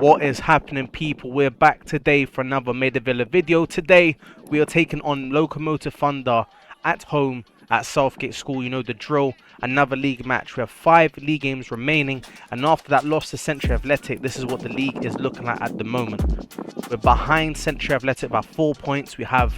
What is happening, people? We're back today for another Maida Villa video. Today we are taking on Lokomotiv Thunder at home at Southgate School. You know the drill. Another league match. We have 5 league games remaining, and after that loss to Century Athletic, this is what the league is looking at the moment. We're behind Century Athletic by 4 points. We have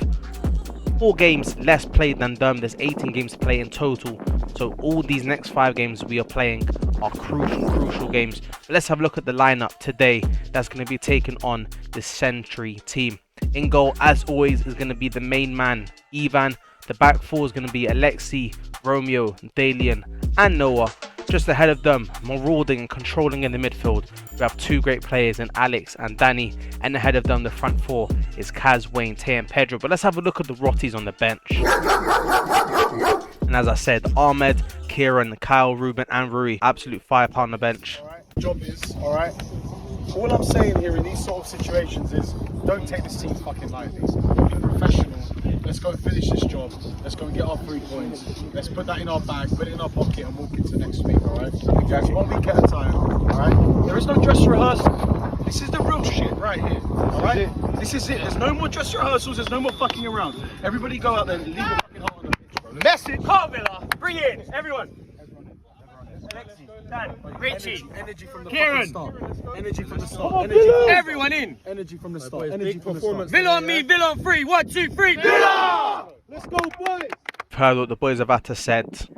4 games less played than them. There's 18 games to play in total, so all these next 5 games we are playing are crucial games. But let's have a look at the lineup today that's going to be taking on the Century team. In goal, as always, is going to be the main man, Ivan. The back 4 is going to be Alexi, Romeo, Dalian and Noah. Just ahead of them, marauding and controlling in the midfield, we have 2 great players in Alex and Danny, and ahead of them the front 4 is Kaz, Wayne, Tay and Pedro. But let's have a look at the Rotties on the bench. And as I said, Ahmed, Kieran, Kyle, Ruben and Rui, absolute firepower on the bench. Alright, job is, alright, all I'm saying here in these sort of situations is don't take this team fucking lightly. Be professional. Let's go and finish this job. Let's go and get our 3 points. Let's put that in our bag, put it in our pocket and walk into next week, alright? That's 1 week at a time, alright? There is no dress rehearsal. This is the real shit right here, alright? This is it. There's no more dress rehearsals, there's no more fucking around. Everybody go out there and leave your fucking heart on the pitch, bro. Message, Villa, bring in, everyone. Alexi, Dan, Richie, Energy from the Kieran, start. Energy from the start. Energy from everyone in. Energy from the start. Energy from the start. Villa on me, Villa on 3, 1, 2, 3, Villa! Let's go, boys! Heard what the boys have had to said.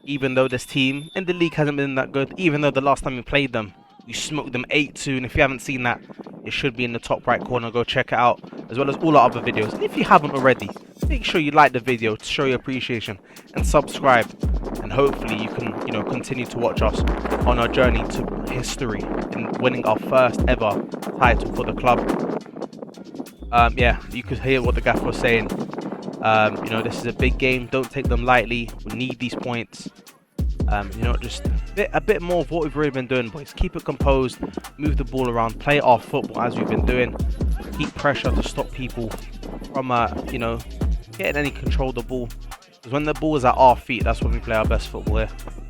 Even though this team in the league hasn't been that good, even though the last time we played them, we smoked them 8-2, and if you haven't seen that, it should be in the top right corner. Go check it out, as well as all our other videos. And if you haven't already, make sure you like the video to show your appreciation and subscribe, and hopefully you can, continue to watch us on our journey to history in winning our first ever title for the club. Yeah, you could hear what the gaffer was saying. This is a big game. Don't take them lightly. We need these points. Just a bit more of what we've already been doing, boys. Keep it composed, move the ball around, play our football as we've been doing. Keep pressure to stop people from, getting any control of the ball. Because when the ball is at our feet, that's when we play our best football here.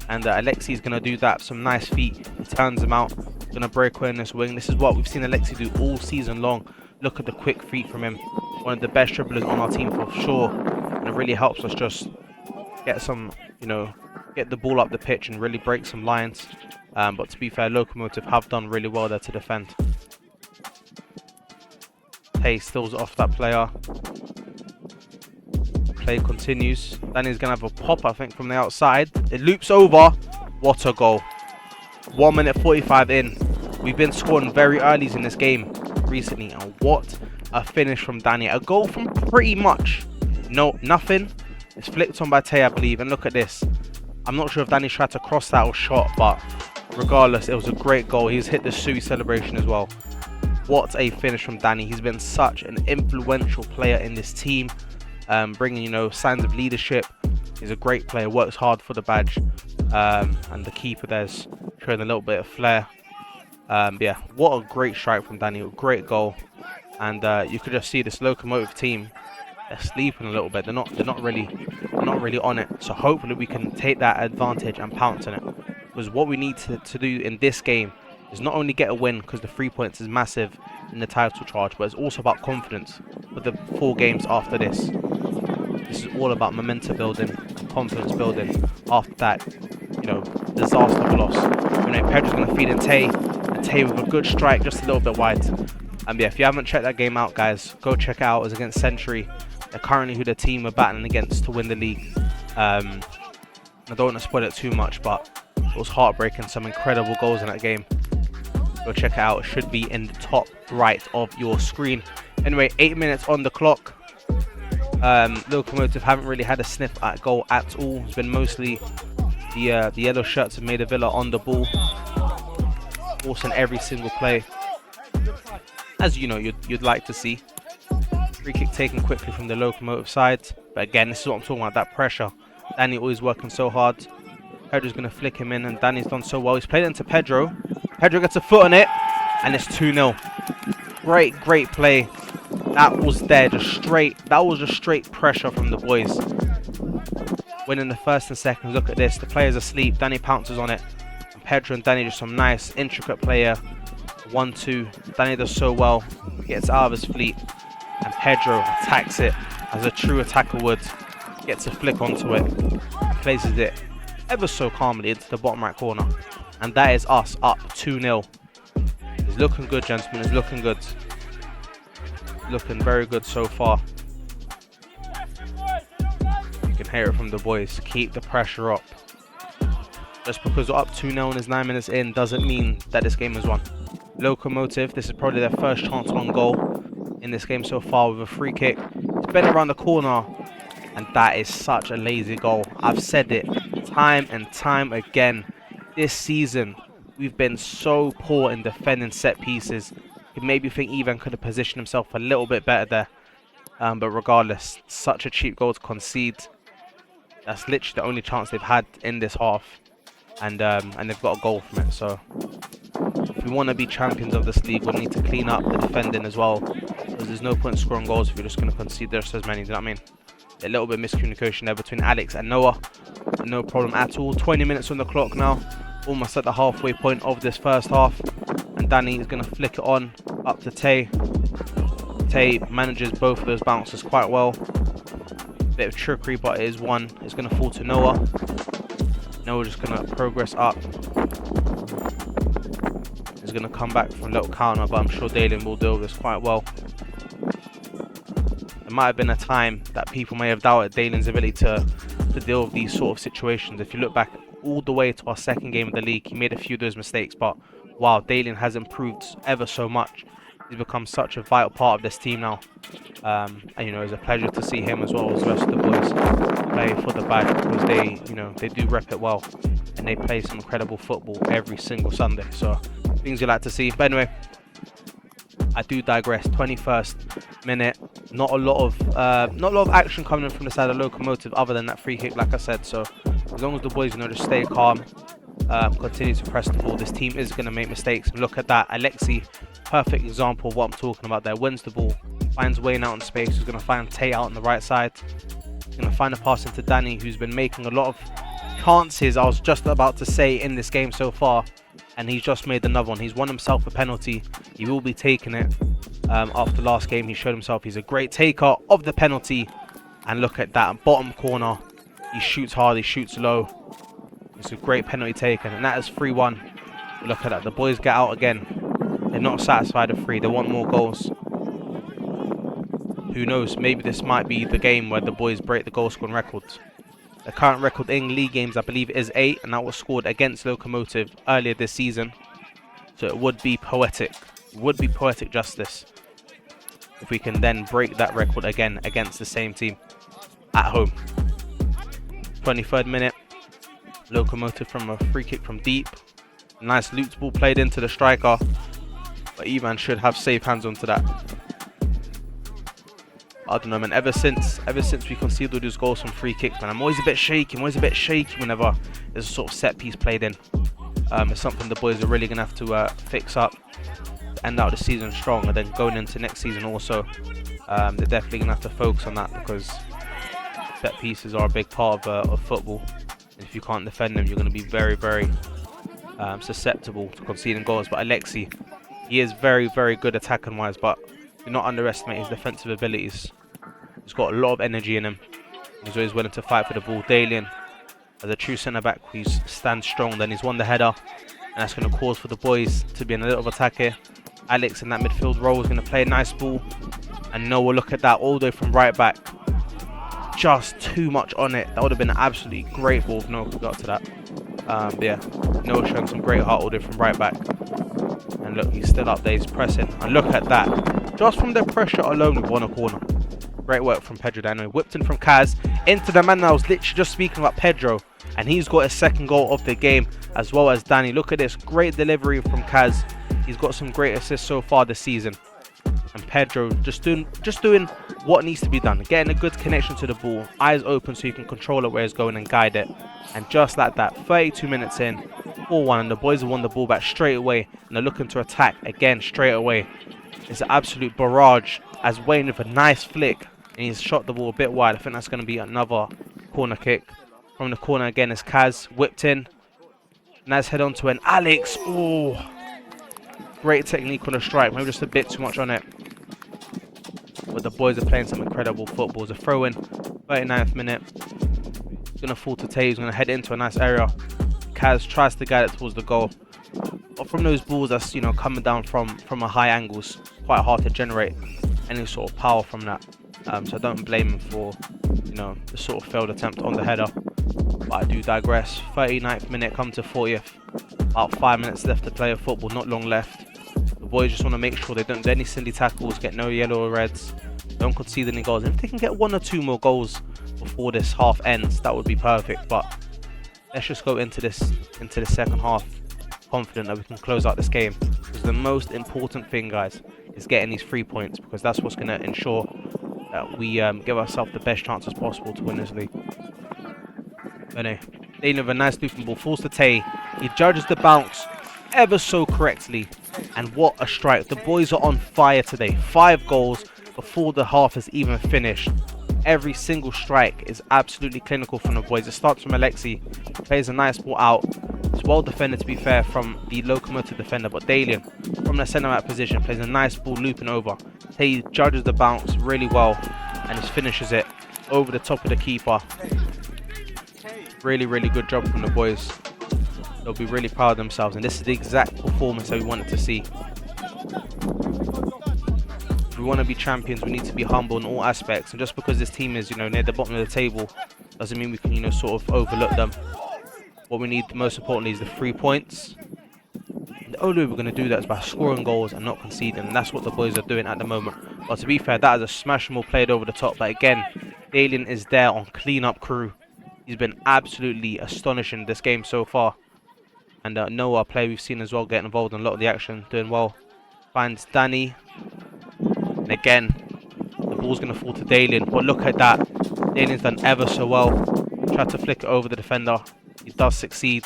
And Alexi is going to do that. Some nice feet. He turns them out. Going to break away in this wing. This is what we've seen Alexi do all season long. Look at the quick feet from him. One of the best dribblers on our team for sure. And it really helps us just get some, get the ball up the pitch and really break some lines. But to be fair, Lokomotiv have done really well there to defend. Tay steals off that player. Play continues. Danny's going to have a pop, I think, from the outside. It loops over. What a goal. 1 minute 45 in. We've been scoring very early in this game recently. And what a finish from Danny. A goal from pretty much nothing. It's flicked on by Tay, I believe. And look at this. I'm not sure if Danny tried to cross that or shot, but regardless, it was a great goal. He's hit the Sui celebration as well. What a finish from Danny. He's been such an influential player in this team, bringing, signs of leadership. He's a great player, works hard for the badge. And the keeper there's showing a little bit of flair. Yeah, what a great strike from Danny. A great goal. And you could just see this Lokomotiv team. They're sleeping a little bit. They're not really on it. So hopefully we can take that advantage and pounce on it. Because what we need to do in this game is not only get a win, because the 3 points is massive in the title charge, but it's also about confidence for the 4 games after this. This is all about momentum building, confidence building. After that, disaster loss. Pedro's going to feed in Tay, and Tay with a good strike, just a little bit wide. And yeah, if you haven't checked that game out, guys, go check it out. It's against Century. They're currently who the team are battling against to win the league. I don't want to spoil it too much, but it was heartbreaking. Some incredible goals in that game. Go check it out. It should be in the top right of your screen. Anyway, 8 minutes on the clock. Lokomotiv haven't really had a sniff at goal at all. It's been mostly the yellow shirts of Maida Villa on the ball, forcing every single play, as you'd like to see. Free kick taken quickly from the Lokomotiv side, but again, this is what I'm talking about, that pressure. Danny always working so hard. Pedro's going to flick him in, and Danny's done so well. He's played it into Pedro. Pedro gets a foot on it, and it's 2-0. Great play. That was just straight pressure from the boys. Winning the first and second. Look at this. The player's asleep. Danny pounces on it. And Pedro and Danny just some nice, intricate player. 1-2. Danny does so well. Gets out of his fleet. And Pedro attacks it as a true attacker would. Gets a flick onto it. Places it ever so calmly into the bottom right corner. And that is us up 2-0. It's looking good, gentlemen. It's looking good. Looking very good so far. You can hear it from the boys. Keep the pressure up. Just because we're up 2-0 and it's 9 minutes in doesn't mean that this game is won. Lokomotiv, this is probably their first chance on goal in this game so far with a free kick. It's been around the corner, and that is such a lazy goal. I've said it time and time again. This season, we've been so poor in defending set pieces. You maybe think Ivan could have positioned himself a little bit better there. But regardless, such a cheap goal to concede. That's literally the only chance they've had in this half. And they've got a goal from it. So if we want to be champions of this league, we'll need to clean up the defending as well. Because there's no point scoring goals if you're just going to concede just as many. Do you know what I mean? A little bit of miscommunication there between Alex and Noah. But no problem at all. 20 minutes on the clock now. Almost at the halfway point of this first half. And Danny is going to flick it on up to Tay. Tay manages both of those bounces quite well. Bit of trickery, but it is one. It's going to fall to Noah. Noah just going to progress up. He's going to come back from a little counter, but I'm sure Dalen will deal with this quite well. There might have been a time that people may have doubted Dalen's ability to deal with these sort of situations. If you look back all the way to our second game of the league, he made a few of those mistakes, but wow, Dalen has improved ever so much. He's become such a vital part of this team now. And you know, it's a pleasure to see him as well as the rest of the boys play for the badge, because they, you know, they do rep it well and they play some incredible football every single Sunday. So things you like to see. But anyway, I do digress. 21st minute. Not a lot of action coming in from the side of Lokomotiv other than that free kick, like I said. So as long as the boys, you know, just stay calm, continue to press the ball, this team is going to make mistakes. Look at that, Alexi, perfect example of what I'm talking about there. Wins the ball, finds Wayne out in space, who's going to find Tay out on the right side. He's going to find a pass into Danny, who's been making a lot of chances, I was just about to say, in this game so far. And he's just made another one. He's won himself a penalty. He will be taking it. After last game, he showed himself he's a great taker of the penalty. And look at that, bottom corner. He shoots hard, he shoots low. It's a great penalty taken, and that is 3-1. Look at that, the boys get out again. They're not satisfied with 3, they want more goals. Who knows, maybe this might be the game where the boys break the goal scoring records. The current record in league games, I believe, is 8, and that was scored against Lokomotiv earlier this season. So it would be poetic. It would be poetic justice if we can then break that record again against the same team at home. 23rd minute. Lokomotiv from a free kick from deep. Nice loose ball played into the striker. But Ivan should have safe hands onto that. I don't know, man. Ever since we conceded all those goals from free kicks, man, I'm always a bit shaky. Whenever there's a sort of set piece played in. It's something the boys are really going to have to fix up to end out the season strong. And then going into next season also, they're definitely going to have to focus on that, because set pieces are a big part of football. And if you can't defend them, you're going to be very, very susceptible to conceding goals. But Alexi, he is very, very good attacking wise, but do not underestimate his defensive abilities. He's got a lot of energy in him. He's always willing to fight for the ball. Dalian, as a true centre-back, he stands strong. Then he's won the header, and that's going to cause for the boys to be in a little of attack here. Alex in that midfield role is going to play a nice ball. And Noah, look at that, all the way from right back. Just too much on it. That would have been an absolutely great ball if Noah could got to that. But yeah, Noah showing some great heart all the way from right back. And look, he's still up there, he's pressing. And look at that. Just from the pressure alone, we've won a corner. Great work from Pedro Dano. Whipped in from Kaz into the man. I was literally just speaking about Pedro, and he's got his second goal of the game, as well as Danny. Look at this, great delivery from Kaz. He's got some great assists so far this season. And Pedro just doing what needs to be done, getting a good connection to the ball, eyes open so you can control it where it's going and guide it. And just like that, 32 minutes in, 4-1, and the boys have won the ball back straight away, and they're looking to attack again straight away. It's an absolute barrage as Wayne with a nice flick, and he's shot the ball a bit wide. I think that's going to be another corner kick. From the corner again is Kaz, whipped in. Nice head onto an Alex. Oh, Great technique on the strike, maybe just a bit too much on it. But the boys are playing some incredible football. It's a throw in, 39th minute. He's going to fall to Tay, he's going to head into a nice area. Kaz tries to guide it towards the goal. But from those balls that's, you know, coming down from a high angles, quite hard to generate any sort of power from that. So I don't blame him for, you know, the sort of failed attempt on the header. But I do digress. 39th minute, come to 40th. About 5 minutes left to play of football, not long left. The boys just want to make sure they don't do any silly tackles, get no yellow or reds, don't concede any goals. And if they can get 1 or 2 more goals before this half ends, that would be perfect. But let's just go into this second half confident that we can close out this game. Because the most important thing, guys, is getting these 3 points, because that's what's going to ensure that we give ourselves the best chances possible to win this league. Anyway, Dane with a nice looping ball, falls to Tay. He judges the bounce ever so correctly, and what a strike. The boys are on fire today. 5 goals before the half has even finished. Every single strike is absolutely clinical from the boys. It starts from Alexi, plays a nice ball out. It's well defended, to be fair, from the Lokomotiv defender, but Dalian from the centre back position plays a nice ball looping over. Tay judges the bounce really well and just finishes it over the top of the keeper. Really, really good job from the boys. They'll be really proud of themselves, and this is the exact performance that we wanted to see. If we want to be champions, we need to be humble in all aspects, and just because this team is, you know, near the bottom of the table doesn't mean we can, you know, sort of overlook them. What we need most importantly is the 3 points. And the only way we're going to do that is by scoring goals and not conceding, and that's what the boys are doing at the moment. But to be fair, that is a smash ball played over the top, but again, Dalian is there on clean-up crew. He's been absolutely astonishing this game so far. And Noah, player we've seen as well, getting involved in a lot of the action, doing well. Finds Danny. And again, the ball's going to fall to Dalian. But look at that. Dalian's done ever so well. Tried to flick it over the defender. He does succeed.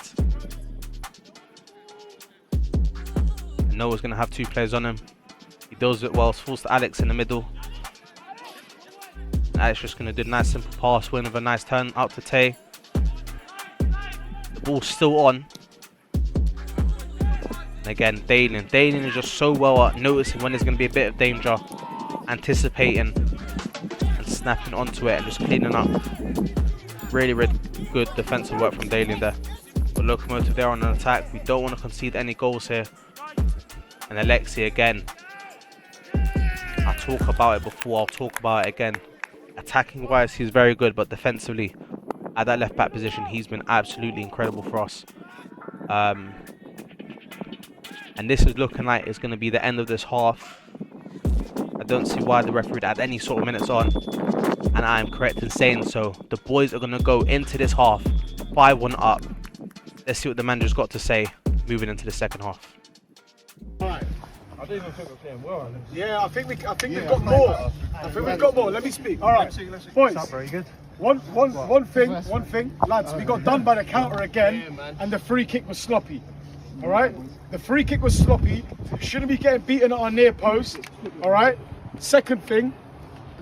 And Noah's going to have 2 players on him. He does it well. Falls to Alex in the middle. And Alex just going to do a nice simple pass, win with a nice turn out to Tay. The ball's still on. And again, Dalian is just so well at noticing when there's going to be a bit of danger, anticipating and snapping onto it and just cleaning up. Really, really good defensive work from Dalian there. But Lokomotiv there on an attack. We don't want to concede any goals here. And Alexi again. I talk about it before, I'll talk about it again. Attacking wise, he's very good, but defensively, at that left back position, he's been absolutely incredible for us. And this is looking like it's going to be the end of this half. I don't see why the referee would add any sort of minutes on. And I am correct in saying so. The boys are going to go into this half 5-1 up. Let's see what the manager's got to say moving into the second half. Alright. I don't even think we're playing well. Yeah, I think we've got more. I think we've got more. Let me speak. Alright, boys. Not very good. One thing, lads. We got done by the counter again, and the free kick was sloppy. All right, the free kick was sloppy. Shouldn't be getting beaten at our near post. All right. Second thing,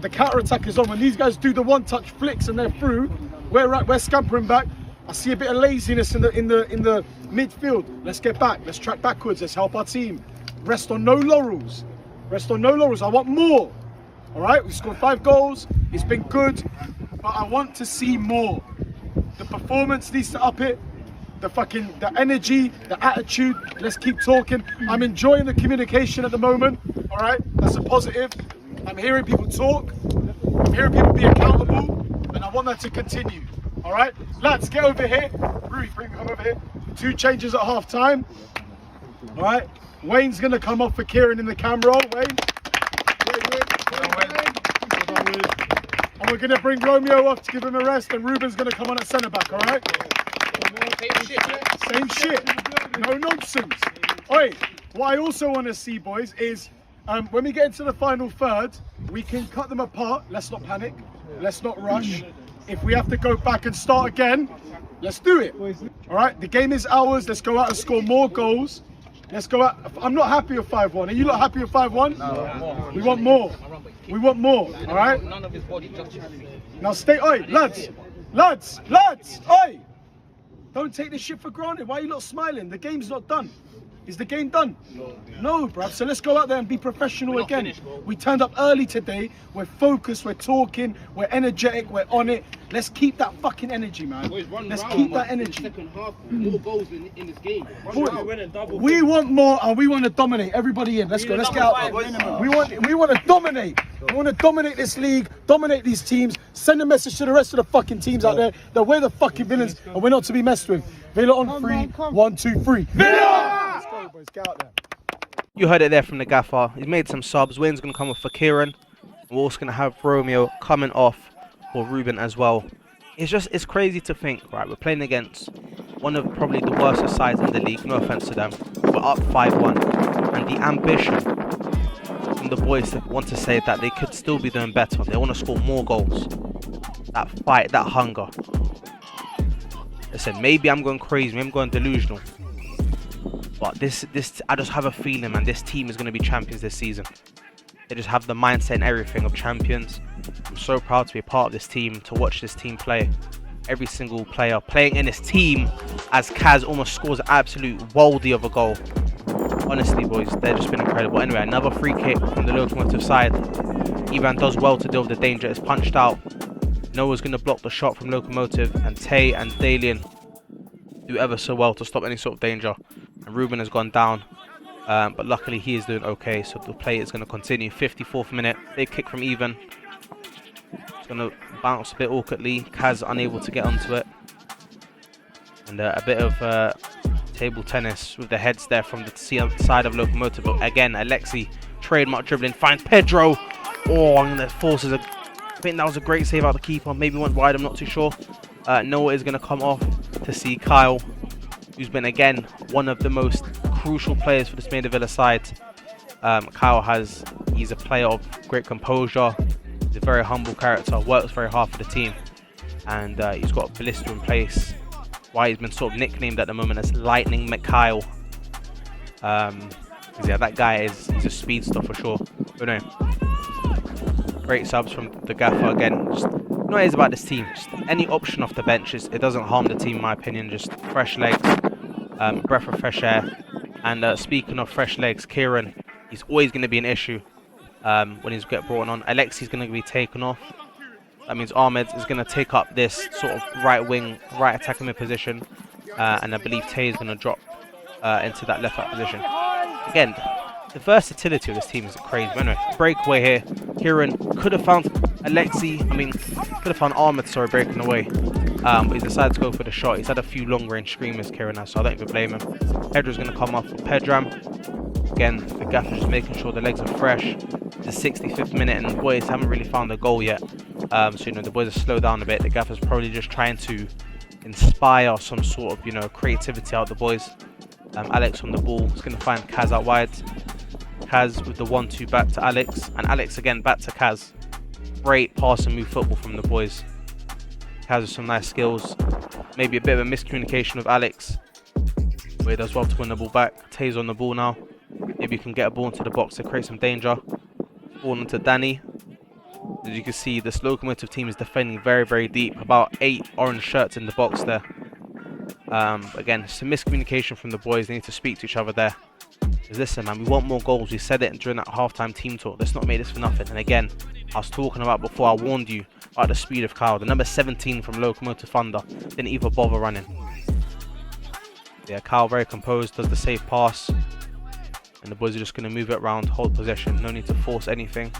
the counter attack is on. When these guys do the one-touch flicks and they're through, we're scampering back. I see a bit of laziness in the midfield. Let's get back. Let's track backwards. Let's help our team. Rest on no laurels. Rest on no laurels. I want more. All right. We scored 5 goals. It's been good, but I want to see more. The performance needs to up it. The energy, the attitude. Let's keep talking. I'm enjoying the communication at the moment. All right, that's a positive. I'm hearing people talk. I'm hearing people be accountable, and I want that to continue. All right, lads, get over here. Rui, come over here. 2 changes at half time. All right, Wayne's gonna come off for Kieran in the camera. Wayne. And we're gonna bring Romeo off to give him a rest, and Ruben's gonna come on at centre back. All right. Same shit. No nonsense. Oi, what I also want to see, boys, is when we get into the final third, we can cut them apart. Let's not panic. Let's not rush. If we have to go back and start again, let's do it. All right, the game is ours. Let's go out and score more goals. Let's go out. I'm not happy with 5-1. Are you not happy with 5-1? No. We want more. We want more. All right. Now stay. Oi, lads. Oi. Don't take this shit for granted. Why are you not smiling? The game's not done. Is the game done? No, bruv. So let's go out there and be professional again. We turned up early today. We're focused. We're talking. We're energetic. We're on it. Let's keep that fucking energy, man. Let's keep that energy. Second half, more goals in this game. We want more, and we want to dominate. Everybody in. Let's go. Let's get out there. We want to dominate. We want to dominate this league, dominate these teams. Send a message to the rest of the fucking teams out there that we're the fucking villains and we're not to be messed with. Villa on 3. 1, 2, 3. Villa! Let's go, boys. Get out there. You heard it there from the gaffer. He's made some subs. Wynn's going to come off for Kieran. We're also going to have Romeo coming off for Ruben as well. It's crazy to think, right? We're playing against one of probably the worst sides in the league. No offense to them. We're up 5-1. And the ambition from the boys want to say that they could still be doing better. They want to score more goals. That fight, that hunger. Listen, maybe I'm going crazy. Maybe I'm going delusional. But this, I just have a feeling, man, this team is going to be champions this season. They just have the mindset and everything of champions. I'm so proud to be a part of this team, to watch this team play. Every single player playing in this team as Kaz almost scores an absolute worldie of a goal. Honestly, boys, they've just been incredible. Anyway, another free kick from the Lokomotiv side. Ivan does well to deal with the danger. It's punched out. Noah's going to block the shot from Lokomotiv. And Tay and Dalian do ever so well to stop any sort of danger. And Ruben has gone down. But luckily he is doing okay, so the play is going to continue. 54th minute, big kick from Ivan. It's going to bounce a bit awkwardly. Kaz unable to get onto it. And a bit of table tennis with the heads there from the side of Lokomotiv. But again, Alexi, trademark dribbling, finds Pedro. Oh, and that forces a... I think that was a great save out of the keeper. Maybe went wide, I'm not too sure. Noah is going to come off to see Kyle, who's been, again, one of the most crucial players for this Maida Villa side. Kyle he's a player of great composure. He's a very humble character, works very hard for the team, and he's got a blister in place. Why he's been sort of nicknamed at the moment as Lightning McKyle. Yeah, that guy he's a speedster for sure. But no, great subs from the gaffer again. Just, you know what it is about this team? Just any option off the bench, it doesn't harm the team in my opinion. Just fresh legs, breath of fresh air. And speaking of fresh legs, Kieran, he's always going to be an issue when he's get brought on. Alexi's going to be taken off. That means Ahmed is going to take up this sort of right wing, right attacking mid position. And I believe Tay is going to drop into that left back position. Again, the versatility of this team is crazy. Anyway, breakaway here. Kieran could have found could have found Ahmed, sorry, breaking away. But he's decided to go for the shot. He's had a few long range screamers, Kieran has, so I don't even blame him. Pedro's going to come off for Pedram. Again, the gaffer just making sure the legs are fresh. It's the 65th minute and the boys haven't really found a goal yet. So, you know, the boys are slowed down a bit. The gaffer's probably just trying to inspire some sort of, creativity out of the boys. Alex on the ball. He's going to find Kaz out wide. Kaz with the 1-2 back to Alex. And Alex again back to Kaz. Great pass and move football from the boys. Kaz with some nice skills. Maybe a bit of a miscommunication with Alex. But he does well to win the ball back. Tay's on the ball now. Maybe you can get a ball into the box to create some danger. Ball into Danny. As you can see, this Lokomotiv team is defending very, very deep. About 8 orange shirts in the box there. Again, some miscommunication from the boys. They need to speak to each other there. Because listen, man, we want more goals. We said it during that halftime team talk. Let's not make this for nothing. And again, I was talking about before, I warned you about the speed of Kyle. The number 17 from Lokomotiv Thunder didn't even bother running. Yeah, Kyle very composed, does the safe pass. And the boys are just going to move it around, hold possession. No need to force anything.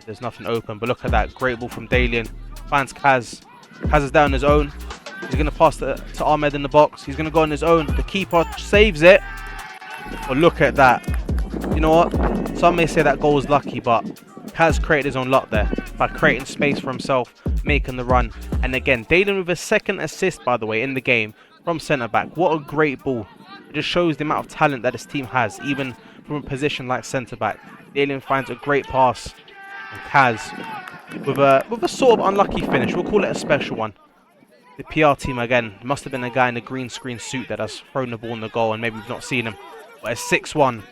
There's nothing open. But look at that. Great ball from Dalian. Finds Kaz. Kaz is down on his own. He's going to pass to Ahmed in the box. He's going to go on his own. The keeper saves it. But look at that. You know what? Some may say that goal was lucky, but Kaz created his own luck there by creating space for himself, making the run. And again, Dalian with a second assist, by the way, in the game from centre-back. What a great ball. It just shows the amount of talent that this team has, even from a position like centre-back. Dalian finds a great pass. And Kaz with a sort of unlucky finish. We'll call it a special one. The PR team, again, must have been a guy in a green screen suit that has thrown the ball in the goal, and maybe we've not seen him. But it's 6-1.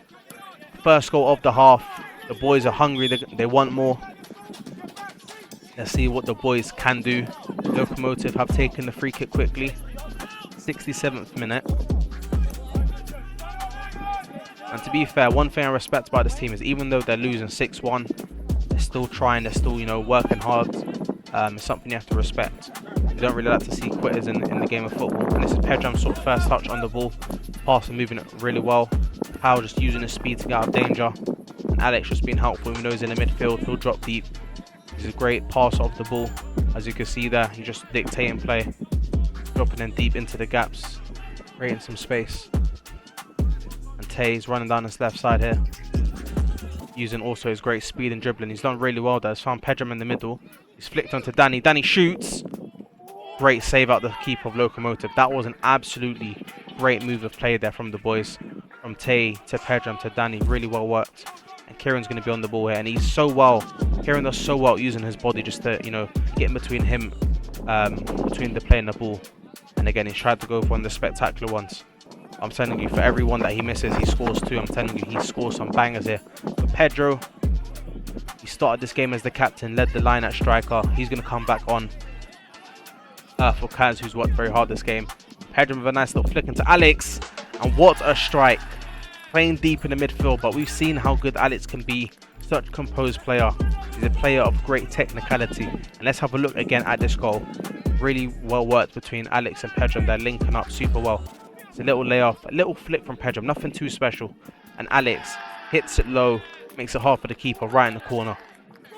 First goal of the half. The boys are hungry. They want more. Let's see what the boys can do. Lokomotiv have taken the free kick quickly. 67th minute. And to be fair, one thing I respect about this team is even though they're losing 6-1, they're still trying, they're still, you know, working hard. It's something you have to respect. You don't really like to see quitters in the game of football. And this is Pedram's sort of first touch on the ball. Pass and moving it really well. Powell just using his speed to get out of danger. And Alex just being helpful, even though he's in the midfield. He'll drop deep. He's a great passer of the ball. As you can see there, he's just dictating play. Dropping in deep into the gaps. Creating some space. And Tay's running down his left side here. Using also his great speed and dribbling. He's done really well there. He's found Pedram in the middle. He's flicked onto Danny. Danny shoots. Great save out the keeper of Lokomotiv. That was an absolutely great move of play there from the boys. From Tay to Pedram to Danny. Really well worked. And Kieran's going to be on the ball here. And he's so well. Kieran does so well using his body just to, you know, get in between him, between the play and the ball. And again, he's tried to go for one of the spectacular ones. I'm telling you, for every one that he misses, he scores two. I'm telling you, he scores some bangers here. But Pedro, he started this game as the captain, led the line at striker. He's going to come back on for Kaz, who's worked very hard this game. Pedro with a nice little flick into Alex. And what a strike. Playing deep in the midfield, but we've seen how good Alex can be. Such a composed player. He's a player of great technicality. And let's have a look again at this goal. Really well worked between Alex and Pedram. They're linking up super well. It's a little layoff, a little flick from Pedram, nothing too special. And Alex hits it low, makes it hard for the keeper right in the corner.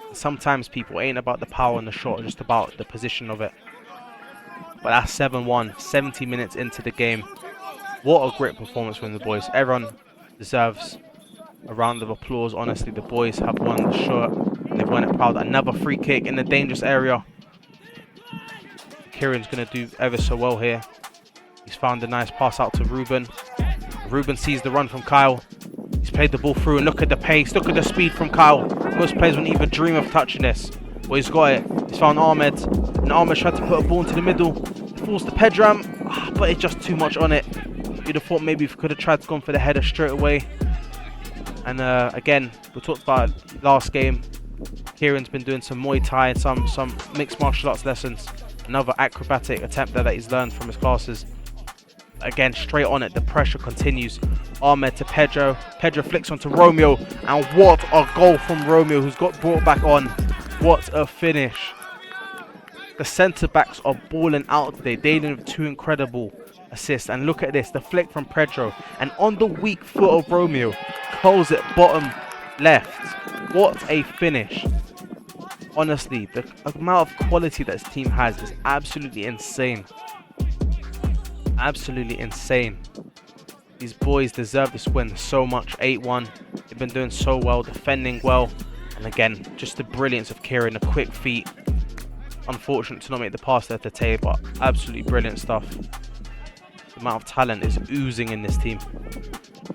And sometimes people ain't about the power and the shot, just about the position of it. But that's 7-1, 70 minutes into the game. What a great performance from the boys. Everyone deserves a round of applause. Honestly, the boys have won the shirt. They've won it proud. Another free kick in the dangerous area. Kieran's going to do ever so well here. He's found a nice pass out to Ruben. Ruben sees the run from Kyle. He's played the ball through and look at the pace, look at the speed from Kyle. Most players wouldn't even dream of touching this. Well, he's got it. He's found Ahmed. And Ahmed tried to put a ball into the middle. It falls to Pedram, but it's just too much on it. You'd have thought maybe if he could have tried to go for the header straight away. And again, we talked about last game. Kieran's been doing some Muay Thai and some mixed martial arts lessons. Another acrobatic attempt there that he's learned from his classes. Again, straight on it, the pressure continues. Ahmed to Pedro. Pedro flicks onto Romeo. And what a goal from Romeo, who's got brought back on. What a finish. The centre-backs are balling out today. They did 2 incredible assists. And look at this, the flick from Pedro. And on the weak foot of Romeo, curls it bottom left. What a finish. Honestly, the amount of quality that this team has is absolutely insane. Absolutely insane. These boys deserve this win so much. 8-1. They've been doing so well, defending well. And again, just the brilliance of Kieran, the quick feet. Unfortunate to not make the pass there to Tay, but absolutely brilliant stuff. The amount of talent is oozing in this team.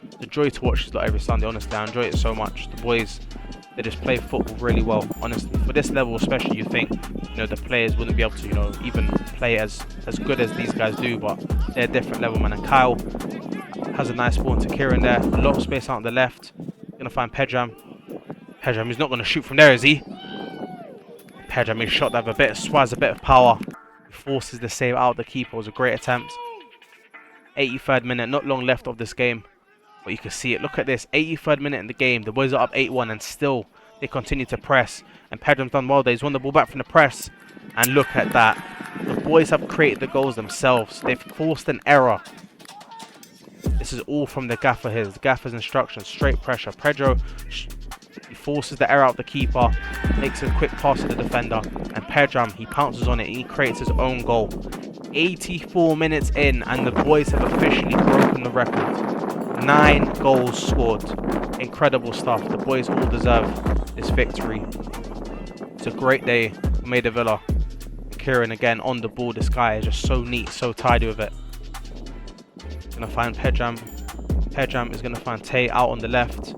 It's a joy to watch this every Sunday, honestly. I enjoy it so much. The boys, they just play football really well, honestly. For this level especially, you think, you know, the players wouldn't be able to, you know, even play as good as these guys do, but they're a different level, man. And Kyle has a nice ball into Kieran there. A lot of space out on the left. Gonna find Pedram. Pedram, he's not gonna shoot from there, is he? Pedram, his shot that have a bit of swaz, a bit of power. He forces the save out. The keeper. It was a great attempt. 83rd minute, not long left of this game. But you can see it. Look at this. 83rd minute in the game. The boys are up 8-1 and still they continue to press. And Pedram's done well there. He's won the ball back from the press. And look at that. The boys have created the goals themselves. They've forced an error. This is all from the gaffer here. The gaffer's instructions. Straight pressure. Pedro, he forces the error out the keeper. Makes a quick pass to the defender. And Pedram, he pounces on it. And he creates his own goal. 84 minutes in. And the boys have officially broken the record. 9 goals scored. Incredible stuff. The boys all deserve this victory. It's a great day for Maida Villa. Kieran again on the ball. This guy is just so neat, so tidy with it. Gonna find Pedram. Pedram is gonna find Tay out on the left.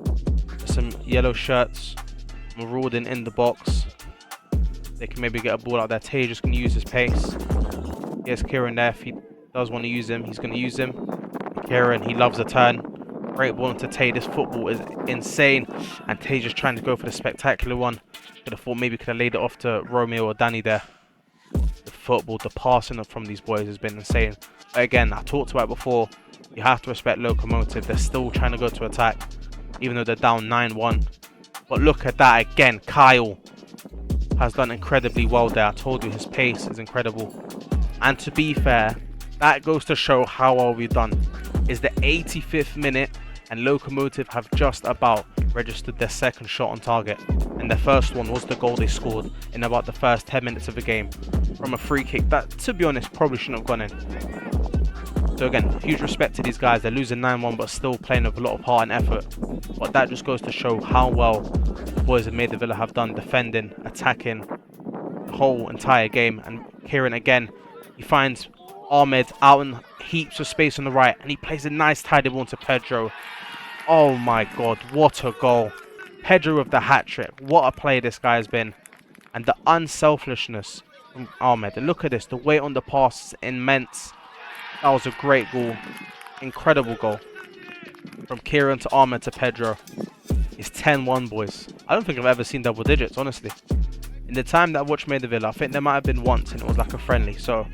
Some yellow shirts. Marauding in the box. They can maybe get a ball out there. Tay just gonna use his pace. Here's Kieran there. If he does want to use him, he's gonna use him. Kieran, he loves a turn. Great ball into Tay. This football is insane. And Tay just trying to go for the spectacular one. Could have thought maybe could have laid it off to Romeo or Danny there. The football, the passing from these boys has been insane. Again, I talked about it before. You have to respect Lokomotiv. They're still trying to go to attack, even though they're down 9-1. But look at that again. Kyle has done incredibly well there. I told you his pace is incredible. And to be fair, that goes to show how well we've done. It's the 85th minute and Lokomotiv have just about registered their second shot on target. And their first one was the goal they scored in about the first 10 minutes of the game from a free kick that, to be honest, probably shouldn't have gone in. So again, huge respect to these guys. They're losing 9-1 but still playing with a lot of heart and effort. But that just goes to show how well the boys of Maida Villa have done defending, attacking the whole entire game. And Kieran again, he finds Ahmed out in heaps of space on the right and he plays a nice tidy ball to Pedro. Oh my god, what a goal. Pedro with the hat-trick. What a play this guy has been. And the unselfishness from Ahmed. And look at this, the weight on the pass is immense. That was a great goal. Incredible goal. From Kieran to Ahmed to Pedro. It's 10-1, boys. I don't think I've ever seen double digits, honestly. In the time that I watched Maida Villa, I think there might have been once and it was like a friendly. So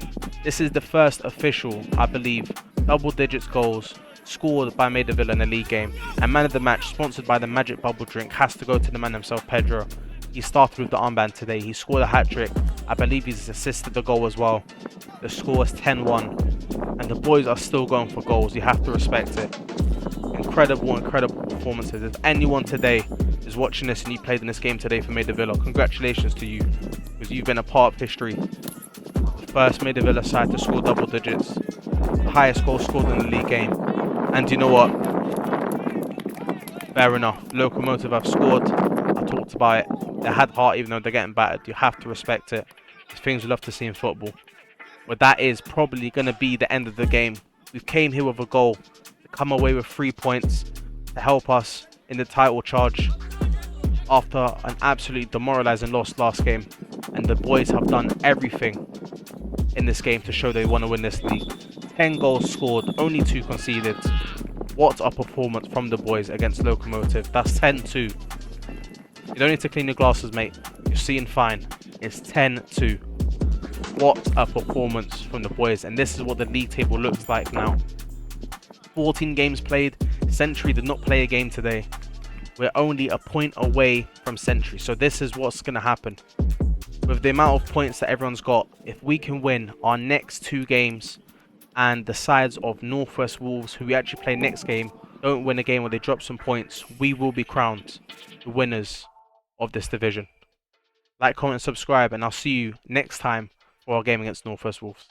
this is the first official, I believe, double digits goals scored by Maida Villa in a league game. And man of the match, sponsored by the Magic Bubble Drink, has to go to the man himself, Pedro. He started with the armband today. He scored a hat-trick. I believe he's assisted the goal as well. The score is 10-1. And the boys are still going for goals. You have to respect it. Incredible performances. If anyone today is watching this and you played in this game today for Maida Villa, congratulations to you. Because you've been a part of history. The first Maida Villa side to score double digits. The highest goal scored in the league game. And you know what? Fair enough. Lokomotiv have scored. I talked about it. They had heart even though they're getting battered. You have to respect it. It's things we love to see in football. But that is probably going to be the end of the game. We came here with a goal to come away with 3 points to help us in the title charge after an absolutely demoralising loss last game. And the boys have done everything in this game to show they want to win this league. 10 goals scored, only 2 conceded. What a performance from the boys against Lokomotiv. That's 10-2. You don't need to clean your glasses, mate. You're seeing fine. It's 10-2. What a performance from the boys. And this is what the league table looks like now. 14 games played. Century did not play a game today. We're only a point away from Century. So this is what's going to happen. With the amount of points that everyone's got, if we can win our next 2 games and the sides of Northwest Wolves, who we actually play next game, don't win a game where they drop some points, we will be crowned the winners of this division. Like, comment, subscribe, and I'll see you next time for our game against Northwest Wolves.